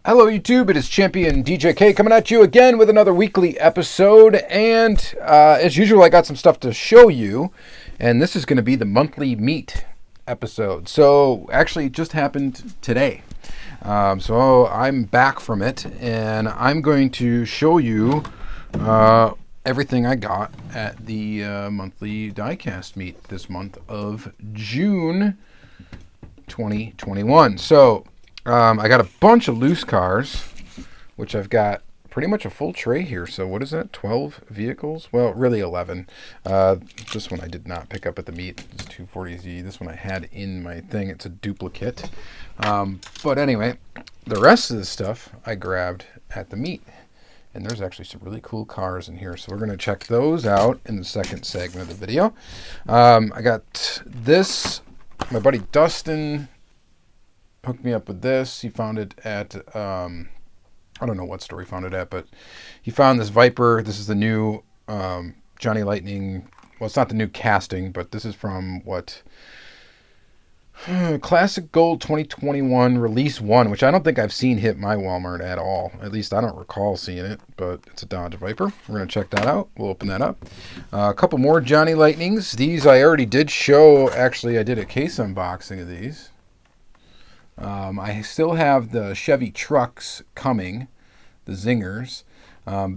Hello YouTube, it is Championdjk coming at you again with another weekly episode, and as usual I got some stuff to show you, and this is going to be the monthly meet episode. So actually it just happened today, so I'm back from it, and I'm going to show you everything I got at the monthly Diecast meet this month of June 2021. So I got a bunch of loose cars, which I've got pretty much a full tray here. So what is that, 12 vehicles? Well, really 11. This one I did not pick up at the meet. It's 240Z. This one I had in my thing. It's a duplicate. But anyway, the rest of the stuff I grabbed at the meet. And there's actually some really cool cars in here. So we're going to check those out in the second segment of the video. I got this. My buddy Dustin hooked me up with this. He found it at, I don't know what store he found it at, but he found this Viper. This is the new Johnny Lightning. Well, it's not the new casting, but this is from what? Classic Gold 2021 Release 1, which I don't think I've seen hit my Walmart at all. At least I don't recall seeing it, but it's a Dodge Viper. We're going to check that out. We'll open that up. A couple more Johnny Lightnings. These I already did show. Actually, I did a case unboxing of these. I still have the Chevy trucks coming, the Zingers.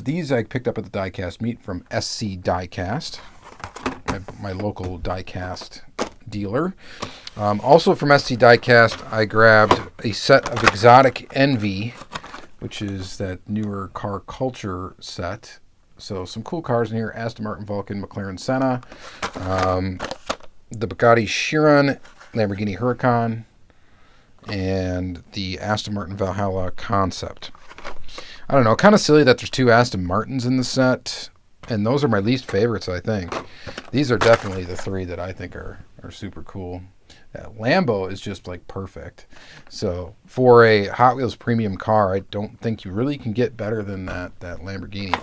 These I picked up at the Diecast meet from SC Diecast, my local Diecast dealer. Also from SC Diecast, I grabbed a set of Exotic Envy, which is that newer car culture set. So some cool cars in here: Aston Martin Vulcan, McLaren Senna, the Bugatti Chiron, Lamborghini Huracan, and the Aston Martin Valhalla Concept. I don't know, kind of silly that there's two Aston Martins in the set, and those are my least favorites, I think. These are definitely the three that I think are super cool. That Lambo is just like perfect. So for a Hot Wheels premium car, I don't think you really can get better than that Lamborghini.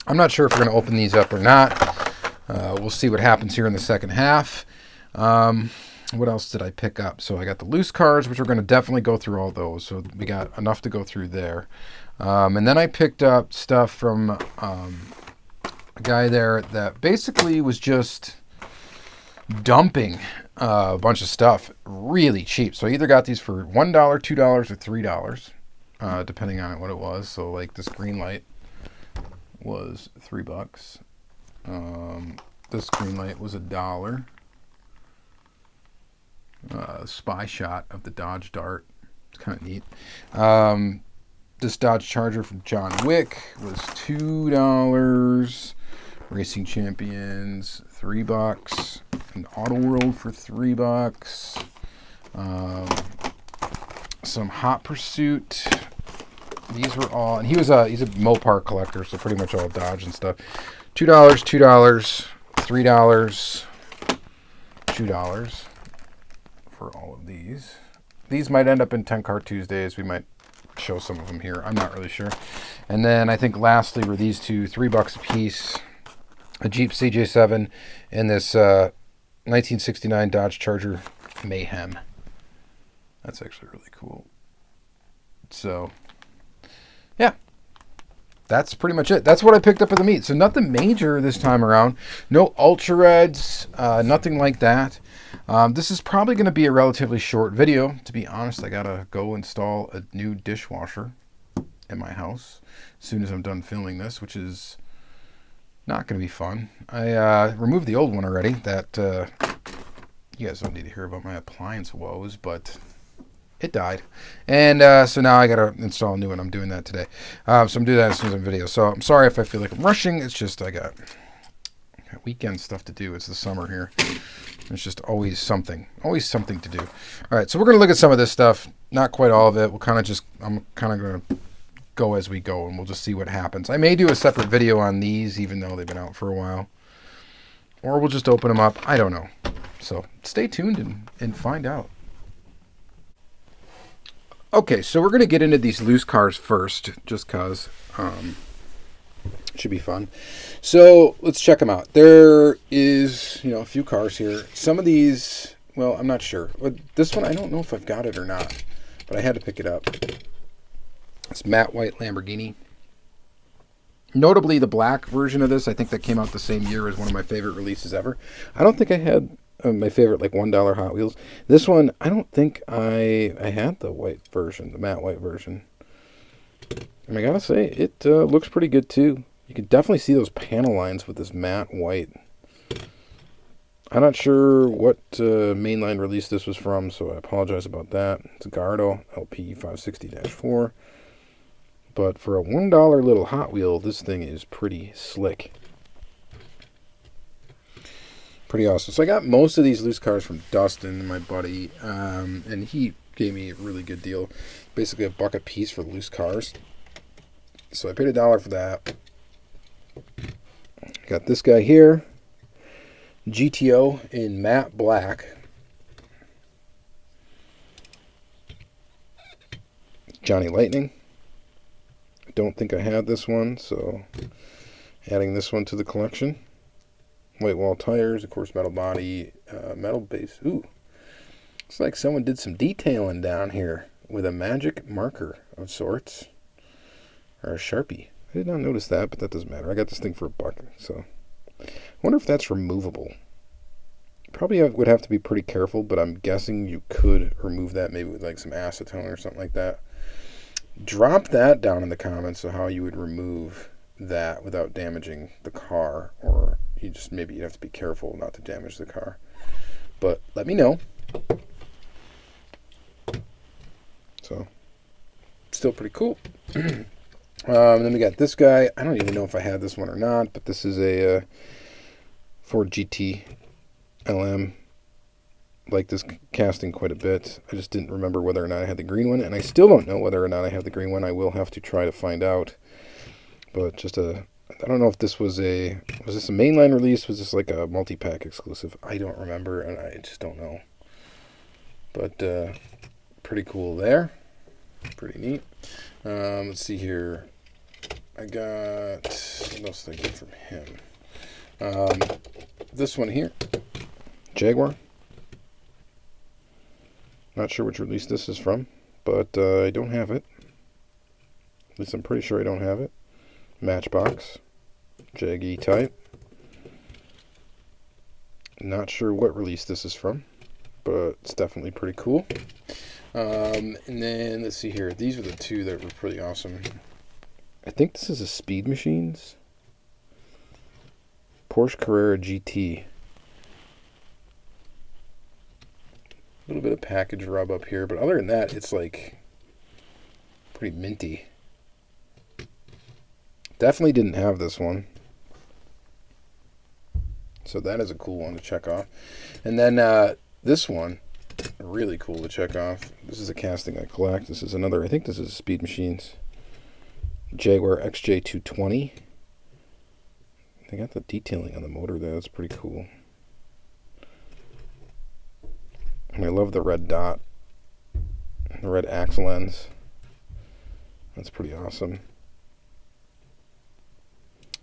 I'm not sure if we're going to open these up or not. We'll see what happens here in the second half. What else did I pick up? So I got the loose cars, which we're going to definitely go through all those. So we got enough to go through there. And then I picked up stuff from a guy there that basically was just dumping a bunch of stuff really cheap. So I either got these for $1, $2, or $3, depending on what it was. So like this Greenlight was $3. This Greenlight was $1. Spy shot of the Dodge Dart. It's kind of neat. This Dodge Charger from John Wick was $2. Racing Champions, $3. An Auto World for $3. Some Hot Pursuit. These were all, and he's a Mopar collector, so pretty much all Dodge and stuff. $2, $2, $3, $2. For all of these. These might end up in 10 Car Tuesdays. We might show some of them here. I'm not really sure. And then I think lastly were these two, $3 a piece. A Jeep CJ7 and this 1969 Dodge Charger Mayhem. That's actually really cool. So, yeah. That's pretty much it. That's what I picked up at the meet. So nothing major this time around. No Ultra Reds, nothing like that. This is probably going to be a relatively short video. To be honest, I got to go install a new dishwasher in my house as soon as I'm done filming this, which is not going to be fun. I removed the old one already. That you guys don't need to hear about my appliance woes, but it died. And so now I got to install a new one. I'm doing that today. So I'm doing that as soon as I'm video. So I'm sorry if I feel like I'm rushing. It's just I got weekend stuff to do. It's the summer here. There's just always something to do. All right, so we're going to look at some of this stuff. Not quite all of it. I'm kind of going to go as we go, and we'll just see what happens. I may do a separate video on these, even though they've been out for a while. Or we'll just open them up. I don't know. So stay tuned and find out. Okay, so we're going to get into these loose cars first, just because it should be fun. So let's check them out. There is, a few cars here. Some of these, well, I'm not sure. This one, I don't know if I've got it or not, but I had to pick it up. It's matte white Lamborghini. Notably, the black version of this, I think that came out the same year as one of my favorite releases ever. I don't think I had my favorite like $1 Hot Wheels. This one, I don't think I had the white version, the matte white version. And I gotta say, it looks pretty good too. You can definitely see those panel lines with this matte white. I'm not sure what mainline release this was from, so I apologize about that. It's a Gardo LP 560-4. But for a $1 little Hot Wheel, this thing is pretty slick. Pretty awesome. So I got most of these loose cars from Dustin, my buddy, and he gave me a really good deal. Basically $1 a piece for loose cars. So I paid $1 for that. Got this guy here. GTO in matte black. Johnny Lightning. Don't think I had this one, so adding this one to the collection. White wall tires, of course, metal body, metal base. Ooh, looks like someone did some detailing down here with a magic marker of sorts, or a Sharpie. I did not notice that, but that doesn't matter. I got this thing for $1, so I wonder if that's removable. Probably would have to be pretty careful, but I'm guessing you could remove that maybe with like some acetone or something like that. Drop that down in the comments of how you would remove that without damaging the car, or you'd have to be careful not to damage the car. But let me know. So, still pretty cool. Then we got this guy. I don't even know if I had this one or not, but this is a Ford GTLM. Like this casting quite a bit. I just didn't remember whether or not I had the green one, and I still don't know whether or not I have the green one. I will have to try to find out. But I don't know if this was this a mainline release? Was this like a multi-pack exclusive? I don't remember, and I just don't know. But pretty cool there. Pretty neat. Let's see here. I got, what else did I get from him? This one here. Jaguar. Not sure which release this is from, but I don't have it. At least I'm pretty sure I don't have it. Matchbox. Jag type. Not sure what release this is from, but it's definitely pretty cool. And then, let's see here. These are the two that were pretty awesome. I think this is a Speed Machines. Porsche Carrera GT. A little bit of package rub up here, but other than that, it's like pretty minty. Definitely didn't have this one. So that is a cool one to check off. And then this one, really cool to check off. This is a casting I collect. This is another, I think this is Speed Machines. Jaguar XJ220. They got the detailing on the motor there. That's pretty cool. And I love the red dot. The red axle ends. That's pretty awesome.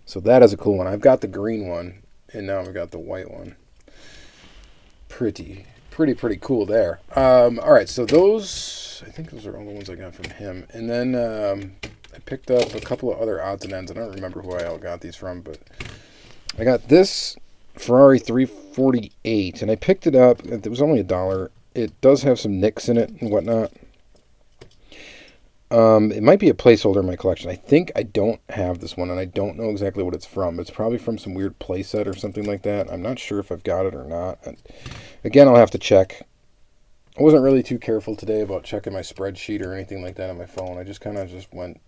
So that is a cool one. I've got the green one, and now I've got the white one. Pretty cool there. All right, so those, I think those are all the ones I got from him. And then I picked up a couple of other odds and ends. I don't remember who I all got these from, but I got this Ferrari 348, and I picked it up. It was only $1. It does have some nicks in it and whatnot. It might be a placeholder in my collection. I think I don't have this one, and I don't know exactly what it's from. It's probably from some weird playset or something like that. I'm not sure if I've got it or not. And again, I'll have to check. I wasn't really too careful today about checking my spreadsheet or anything like that on my phone. I just kind of went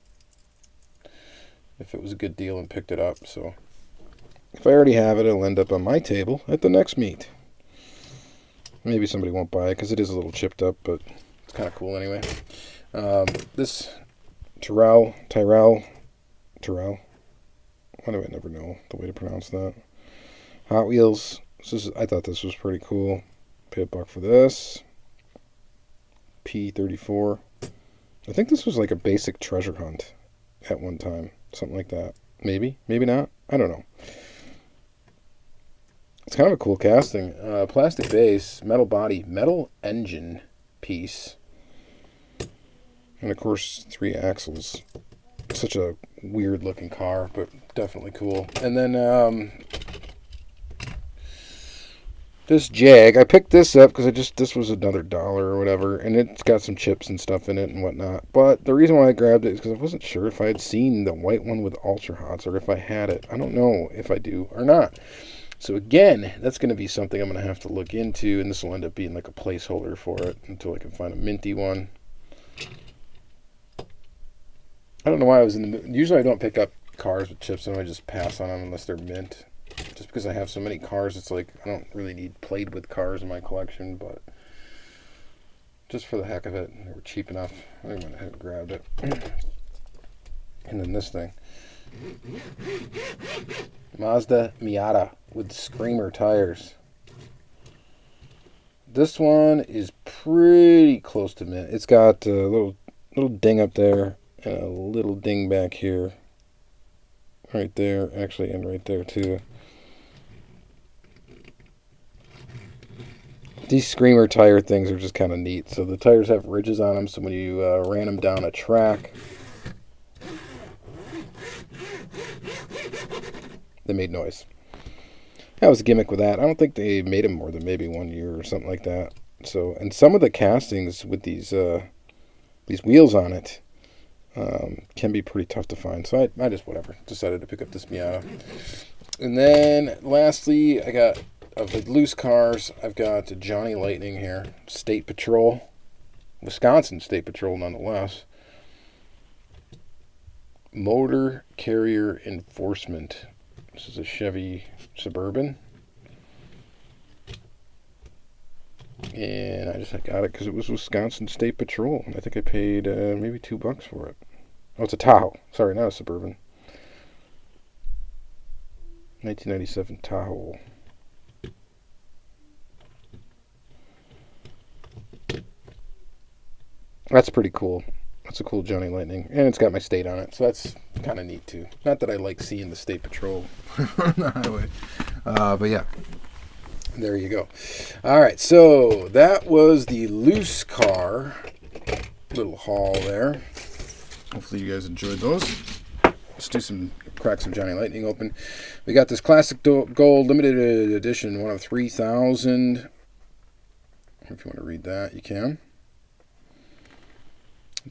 if it was a good deal and picked it up. So if I already have it, it'll end up on my table at the next meet. Maybe somebody won't buy it because it is a little chipped up, but it's kind of cool anyway. This Tyrrell. Why do I never know the way to pronounce that? Hot Wheels. I thought this was pretty cool. Paid $1 for this. P34. I think this was like a basic treasure hunt at one time. Something like that. Maybe. Maybe not. I don't know. It's kind of a cool casting. Plastic base, metal body, metal engine piece. And of course, 3 axles. Such a weird looking car, but definitely cool. And then this Jag, I picked this up because this was another $1 or whatever, and it's got some chips and stuff in it and whatnot. But the reason why I grabbed it is because I wasn't sure if I had seen the white one with Ultra Hots or if I had it. I don't know if I do or not. So again, that's going to be something I'm going to have to look into, and this will end up being like a placeholder for it until I can find a minty one. I don't know why I was in the... Usually I don't pick up cars with chips, and I just pass on them unless they're mint. Just because I have so many cars, it's like I don't really need played with cars in my collection, but just for the heck of it, they were cheap enough. I went ahead and grabbed it. And then this thing. Mazda Miata with Screamer tires. This one is pretty close to mint. It's got a little ding up there and a little ding back here. Right there, actually, and right there too. These Screamer tire things are just kind of neat. So the tires have ridges on them, so when you ran them down a track, they made noise. That was a gimmick with that. I don't think they made them more than maybe 1 year or something like that. So, and some of the castings with these wheels on it can be pretty tough to find. So I just decided to pick up this Miata. And then lastly, I got, of the loose cars, I've got Johnny Lightning here, State Patrol, Wisconsin State Patrol nonetheless. Motor Carrier Enforcement. This is a Chevy Suburban. And I got it because it was Wisconsin State Patrol. I think I paid maybe $2 for it. Oh, it's a Tahoe. Sorry, not a Suburban. 1997 Tahoe. That's pretty cool. That's a cool Johnny Lightning. And it's got my state on it, so that's kind of neat too. Not that I like seeing the State Patrol on the highway. But yeah. There you go. All right, so that was the loose car little haul there. Hopefully you guys enjoyed those. Let's crack some Johnny Lightning open. We got this classic gold limited edition, one of 3,000. If you want to read that, you can.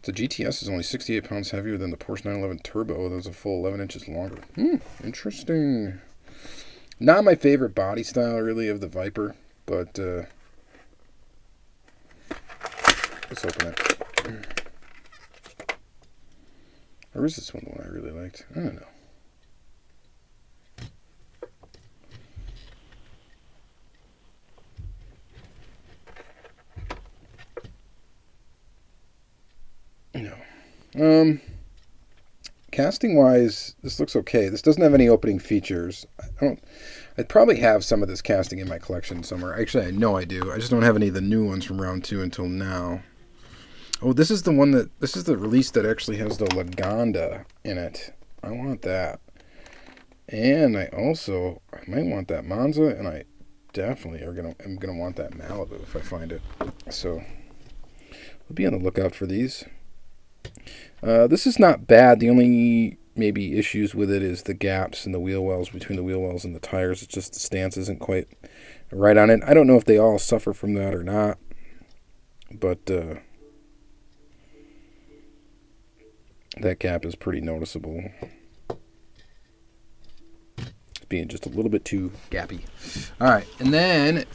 The GTS is only 68 pounds heavier than the Porsche 911 Turbo. That's a full 11 inches longer. Interesting. Not my favorite body style, really, of the Viper, but let's open it. Or is this one the one I really liked? I don't know. No. Casting wise, this looks okay. This doesn't have any opening features. I'd probably have some of this casting in my collection somewhere. Actually, I know I do. I just don't have any of the new ones from round 2 until now. Oh, this is the release that actually has the Lagonda in it. I want that. And I might want that Monza, and I definitely am gonna want that Malibu if I find it. So I'll be on the lookout for these. This is not bad. The only maybe issues with it is the gaps in the wheel wells, between the wheel wells and the tires. It's just the stance isn't quite right on it. I don't know if they all suffer from that or not, but that gap is pretty noticeable. It's being just a little bit too gappy. All right, and then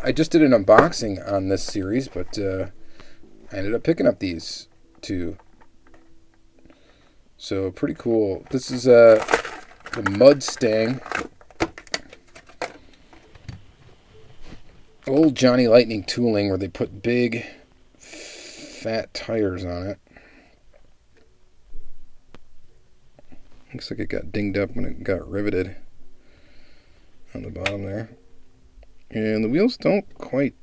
I just did an unboxing on this series, but I ended up picking up these two. So pretty cool. This is the Mustang. Old Johnny Lightning tooling where they put big fat tires on it. Looks like it got dinged up when it got riveted on the bottom there. And the wheels don't quite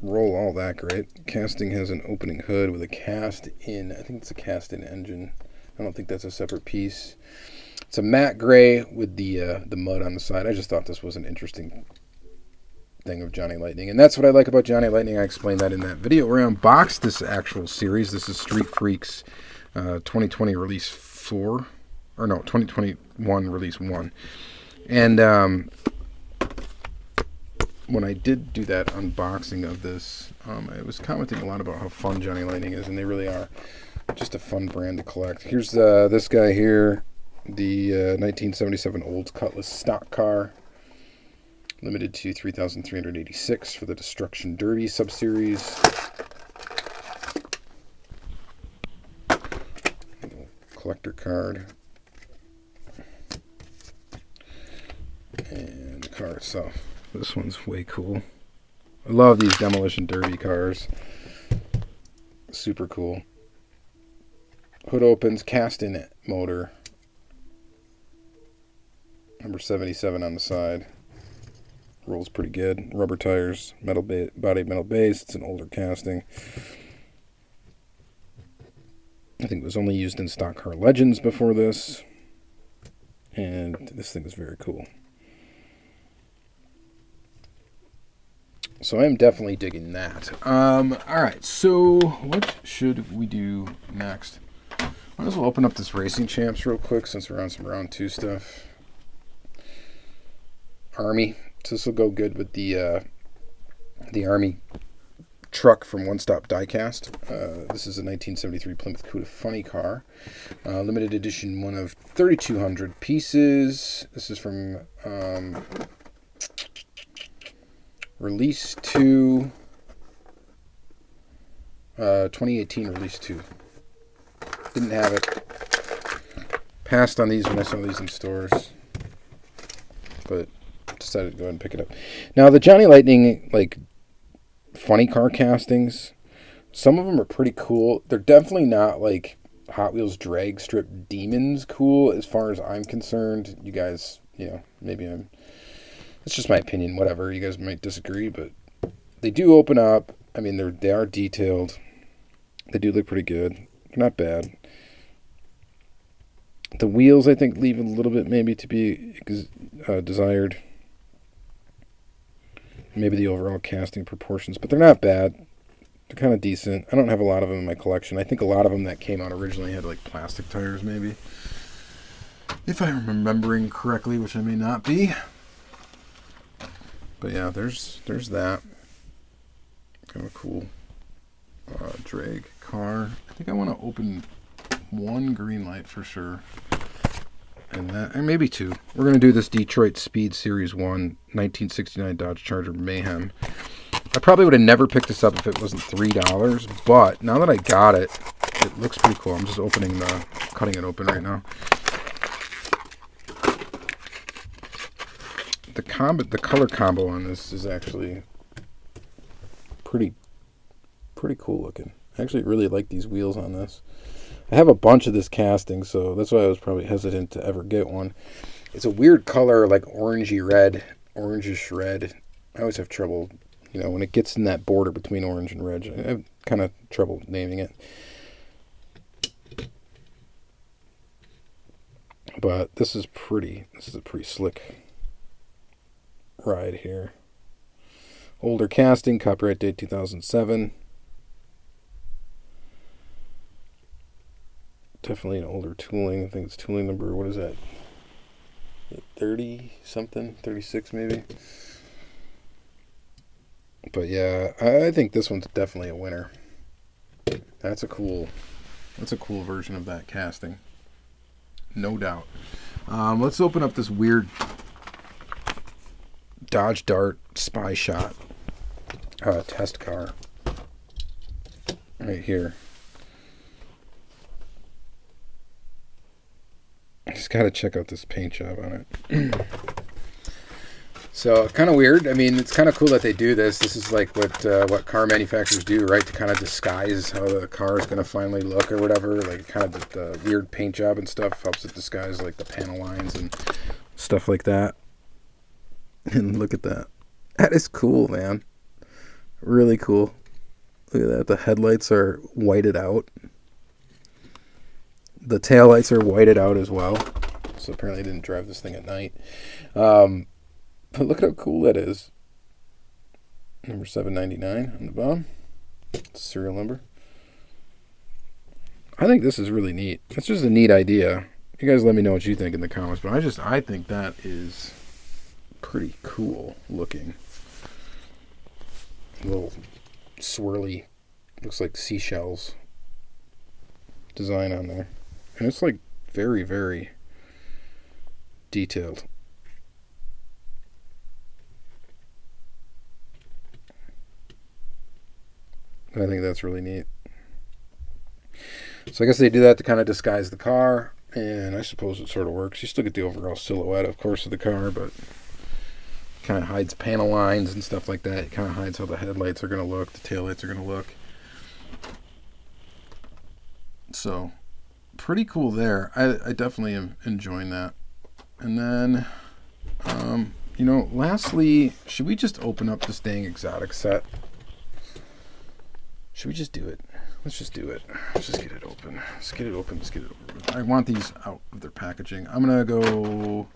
roll all that great. Casting has an opening hood with a cast-in. I think it's a cast-in engine. I don't think that's a separate piece. It's a matte gray with the mud on the side. I just thought this was an interesting thing of Johnny Lightning. And that's what I like about Johnny Lightning. I explained that in that video where I unboxed this actual series. This is Street Freaks 2020 release 4. Or no, 2021 release 1. And when I did do that unboxing of this, I was commenting a lot about how fun Johnny Lightning is, and they really are just a fun brand to collect. Here's this guy here, the 1977 Olds Cutlass stock car, limited to 3,386 for the Destruction Derby subseries. Little collector card. And the car itself. This one's way cool. I love these demolition derby cars. Super cool. Hood opens, cast-in motor. Number 77 on the side. Rolls pretty good. Rubber tires, metal body, metal base. It's an older casting. I think it was only used in Stock Car Legends before this. And this thing is very cool. So I'm definitely digging that. Alright, so what should we do next? Might as well open up this Racing Champs real quick since we're on some round 2 stuff. Army. So this will go good with the Army truck from One Stop Diecast. This is a 1973 Plymouth Cuda funny car. Limited edition, one of 3,200 pieces. This is from Release 2, 2018 Release 2. Didn't have it. Passed on these when I saw these in stores. But decided to go ahead and pick it up. Now the Johnny Lightning, like, funny car castings, some of them are pretty cool. They're definitely not, like, Hot Wheels drag strip demons cool as far as I'm concerned. You guys, you know, maybe it's just my opinion, whatever. You guys might disagree, but they do open up. I mean, they are detailed. They do look pretty good. They're not bad. The wheels, I think, leave a little bit maybe to be desired. Maybe the overall casting proportions, but they're not bad. They're kind of decent. I don't have a lot of them in my collection. I think a lot of them that came out originally had like plastic tires, maybe. If I'm remembering correctly, which I may not be. But yeah, there's that. Kind of a cool drag car. I think I want to open one Greenlight for sure. And maybe 2. We're going to do this Detroit Speed Series 1 1969 Dodge Charger Mayhem. I probably would have never picked this up if it wasn't $3, but now that I got it, it looks pretty cool. I'm just cutting it open right now. The color combo on this is actually pretty cool looking. I actually really like these wheels on this. I have a bunch of this casting, so that's why I was probably hesitant to ever get one. It's a weird color, like orangey red, orangish red. I always have trouble, you know, when it gets in that border between orange and red. I have kind of trouble naming it. But this is pretty. This is a pretty slick ride here. Older casting, copyright date 2007. Definitely an older tooling. I think it's tooling number, what is that? 30 something, 36 maybe. But yeah, I think this one's definitely a winner. That's a cool version of that casting. No doubt. Let's open up this weird Dodge Dart Spy Shot test car right here. I just gotta check out this paint job on it. So kind of weird. I mean, it's kind of cool that they do this. This is like what car manufacturers do, right? To kind of disguise how the car is gonna finally look or whatever. Like kind of the weird paint job and stuff helps it disguise like the panel lines and stuff like that. And look at that. That is cool, man. Really cool. Look at that. The headlights are whited out. The taillights are whited out as well. So apparently I didn't drive this thing at night. But look at how cool that is. Number 799 on the bottom. Serial number. I think this is really neat. It's just a neat idea. You guys let me know what you think in the comments, but I think that is pretty cool looking. A little swirly, looks like seashells design on there. And it's like very, very detailed. I think that's really neat. So I guess they do that to kind of disguise the car, and I suppose it sort of works. You still get the overall silhouette, of course, of the car, but kind of hides panel lines and stuff like that. It kind of hides how the headlights are going to look, the taillights are going to look. So pretty cool there. I definitely am enjoying that. And then, lastly, should we just open up this dang exotic set? Should we just do it? Let's just do it. Let's just get it open. Let's get it open. Let's get it open. I want these out of their packaging. I'm going to go,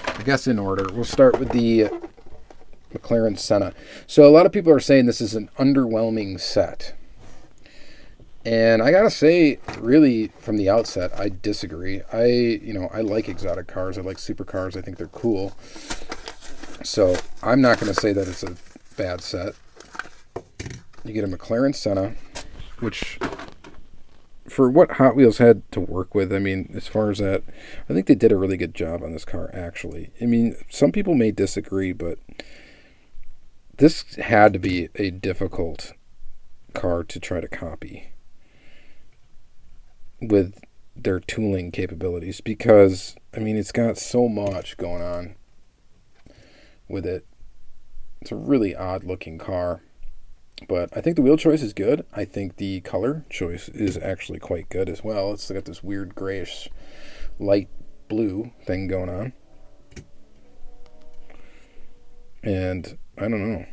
I guess, in order. We'll start with the McLaren Senna. So a lot of people are saying this is an underwhelming set. And I got to say, really, from the outset, I disagree. I like exotic cars. I like supercars. I think they're cool. So I'm not going to say that it's a bad set. You get a McLaren Senna, which, for what Hot Wheels had to work with, I mean, as far as that, I think they did a really good job on this car, actually. I mean, some people may disagree, but this had to be a difficult car to try to copy with their tooling capabilities, because, I mean, it's got so much going on with it. It's a really odd-looking car. But I think the wheel choice is good. I think the color choice is actually quite good as well. It's got this weird grayish light blue thing going on. And I don't know.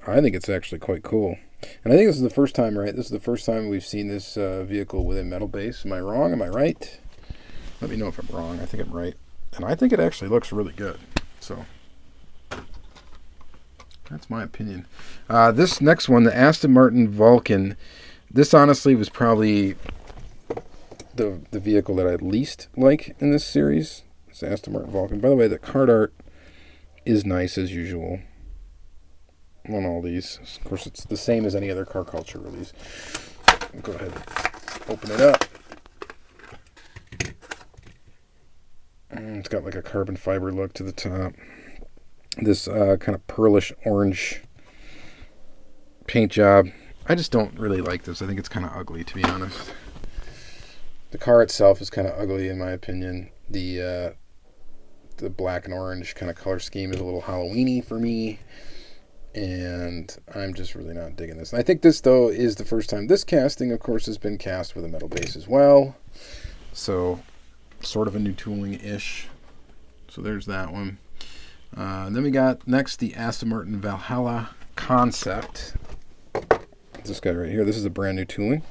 I think it's actually quite cool. And I think this is the first time, right? This is the first time we've seen this vehicle with a metal base. Am I wrong? Am I right? Let me know if I'm wrong. I think I'm right. And I think it actually looks really good. So that's my opinion. This next one, the Aston Martin Vulcan, this honestly was probably the vehicle that I least like in this series. It's the Aston Martin Vulcan. By the way, the card art is nice as usual on all these. Of course, it's the same as any other car culture release. I'll go ahead and open it up. It's got like a carbon fiber look to the top. This kind of pearlish orange paint job. I just don't really like this. I think it's kind of ugly, to be honest. The car itself is kind of ugly, in my opinion. The black and orange kind of color scheme is a little Halloween-y for me, and I'm just really not digging this. And I think this, though, is the first time. This casting, of course, has been cast with a metal base as well, so sort of a new tooling-ish. So there's that one. Then we got next the Aston Martin Valhalla Concept. This guy right here. This is a brand new tooling.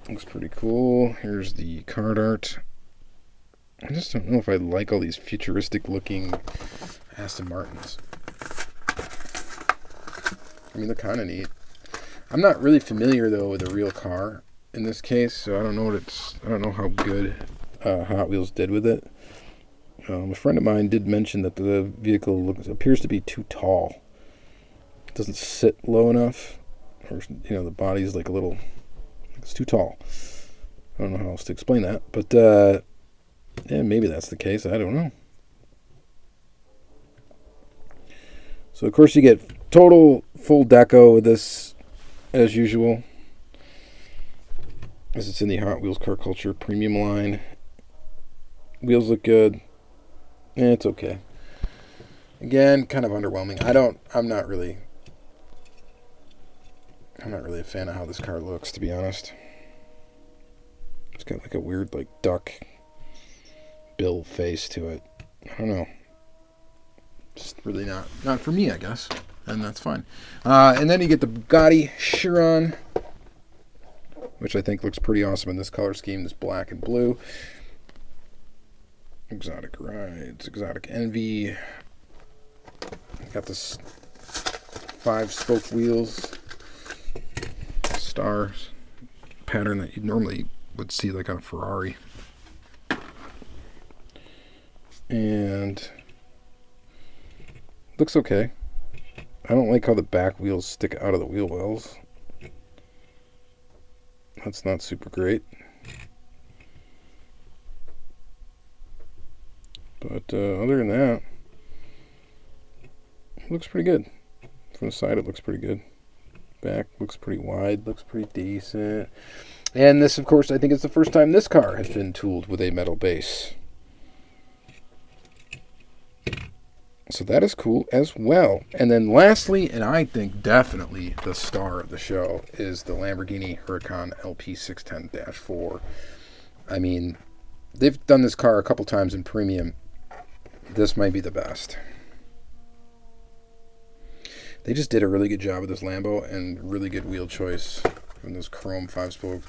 Looks pretty cool. Here's the card art. I just don't know if I like all these futuristic looking Aston Martins. I mean, they're kind of neat. I'm not really familiar though with the real car in this case, so I don't know how good Hot Wheels did with it. A friend of mine did mention that the vehicle appears to be too tall. It doesn't sit low enough, or the body's like it's too tall. I don't know how else to explain that, but yeah, maybe that's the case. I don't know. So of course you get total full deco with this, as usual, as it's in the Hot Wheels Car Culture Premium line. Wheels look good. It's okay. Again, kind of underwhelming. I'm not really a fan of how this car looks, to be honest. It's got like a weird like duck bill face to it. I don't know. Just really not for me, I guess. And that's fine. And then you get the Bugatti Chiron, which I think looks pretty awesome in this color scheme, this black and blue. Exotic Rides, Exotic Envy. Got this 5-spoke wheels, stars pattern that you normally would see like on a Ferrari. And looks okay. I don't like how the back wheels stick out of the wheel wells. That's not super great. But other than that, it looks pretty good. From the side it looks pretty good. Back looks pretty wide, looks pretty decent. And this, of course, I think it's the first time this car has been tooled with a metal base. So that is cool as well. And then lastly, and I think definitely the star of the show, is the Lamborghini Huracan LP610-4. I mean, they've done this car a couple times in premium. This might be the best. They just did a really good job with this Lambo and really good wheel choice in this chrome 5-spoke.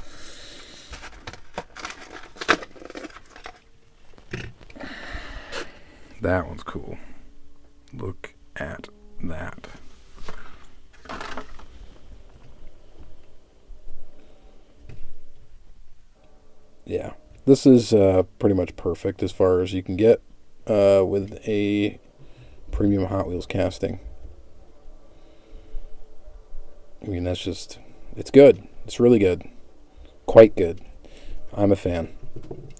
That one's cool. Look at that. Yeah, this is pretty much perfect as far as you can get with a premium Hot Wheels casting. I mean, that's just, it's good. It's really good. Quite good. I'm a fan.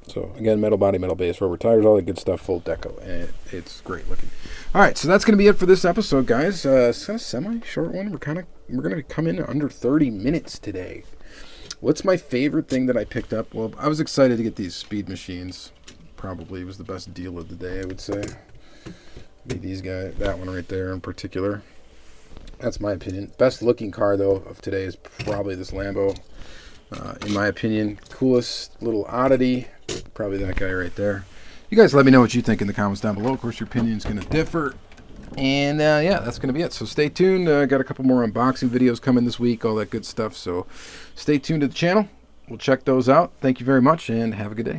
So, again, metal body, metal base, rubber tires, all that good stuff, full deco, and it's great looking. All right, so that's going to be it for this episode, guys. It's a semi-short one. We're going to come in under 30 minutes today. What's my favorite thing that I picked up? Well, I was excited to get these speed machines. Probably was the best deal of the day, I would say. Maybe these guys, that one right there in particular. That's my opinion. Best looking car, though, of today is probably this Lambo. In my opinion, coolest little oddity, probably that guy right there. You guys let me know what you think in the comments down below. Of course, your opinion is going to differ. And yeah, that's going to be it. So stay tuned. Got a couple more unboxing videos coming this week, all that good stuff. So stay tuned to the channel. We'll check those out. Thank you very much, and have a good day.